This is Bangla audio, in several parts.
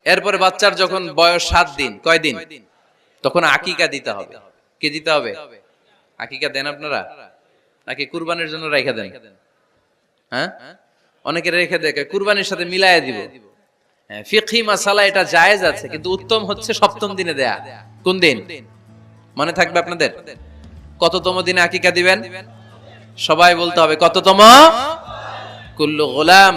এরপরে বাচ্চার যখন বয়স 7 দিন, কয়দিন, তখন আকিকা দিতে হবে। কি দিতে হবে? আকিকা দেন আপনারা নাকি কুরবানির জন্য রেখে দেন? হ্যাঁ, অনেকে রেখে দেখে কুরবানির সাথে মিলায়া দিব। ফিকহি মাসালা এটা জায়েজ আছে, কিন্তু উত্তম হচ্ছে 7ম দিনে দেয়া। কোন দিন মনে থাকবে আপনাদের? কততম দিনে আকিকা দিবেন? সবাই বলতে হবে কততম? কুল্লু গোলাম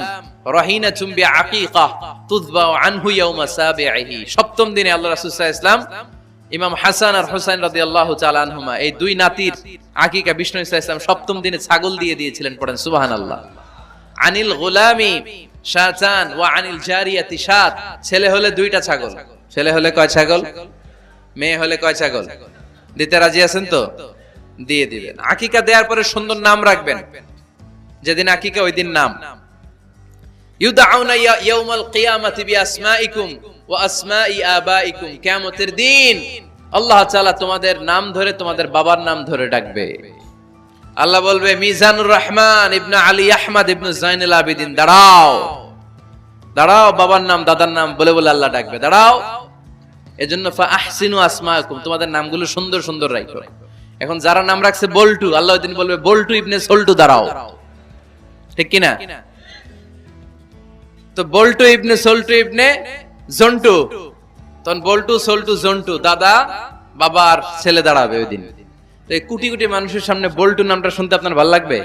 রাহিনাতুম বিআকিকা তুযবাউ আনহু ইয়াউমা সাবিহি। 7ম দিনে আল্লাহ রাসূল সাল্লাল্লাহু আলাইহি ওয়াসাল্লাম ইমাম হাসান আর হুসাইন রাদিয়াল্লাহু তাআলা আনহুমা এই দুই নাতির আকিকা বিষ্ণু সাল্লাল্লাহু আলাইহি ওয়াসাল্লাম 7ম দিনে ছাগল দিয়ে দিয়েছিলেন। পড়েন সুবহানাল্লাহ। আনিল গোলামি শাতান ওয়া আনিল জারিয়াতি শাত। ছেলে হলে 2টা ছাগল। ছেলে হলে কয় ছাগল? মেয়ে হলে কয় ছাগল? দিতে রাজি আছেন তো? দিয়ে দিবেন। আকিকা দেওয়ার পরে সুন্দর নাম রাখবেন। যেদিন আকিকা ওই দিন নাম। ইউদাউনা ইয়াউমাল কিয়ামাতি বিআসমাইকুম ওয়া আসমাই আবাইকুম। কিয়ামতের দিন আল্লাহ তাআলা তোমাদের নাম ধরে, তোমাদের বাবার নাম ধরে ডাকবে। আল্লাহ বলবে, মিজানুর রহমান ইবনে আলী আহমদ ইবনে জাইনুল আবেদিন, দাঁড়াও দাঁড়াও, বাবার নাম দাদার নাম বলে বলে আল্লাহ ডাকবে, দাঁড়াও। এজন্য ফা আহসিনু আসমাকুম, তোমাদের নামগুলো সুন্দর সুন্দর রাখো। এখন যারা নাম রাখছে বল্টু, আল্লাহ ওই দিন বলবে, বল্টু ইবনে সল্টু দাঁড়াও। ঠিক কি না? তো বল্টু ইবনে সল্টু ইবনে জন্টু, তখন বল্টু সল্টু জন্টু, দাদা বাবার ছেলে দাঁড়াবে ওই দিন। তো এই কোটি কোটি মানুষের সামনে বল্টু নামটা শুনতে আপনার ভালো লাগবে?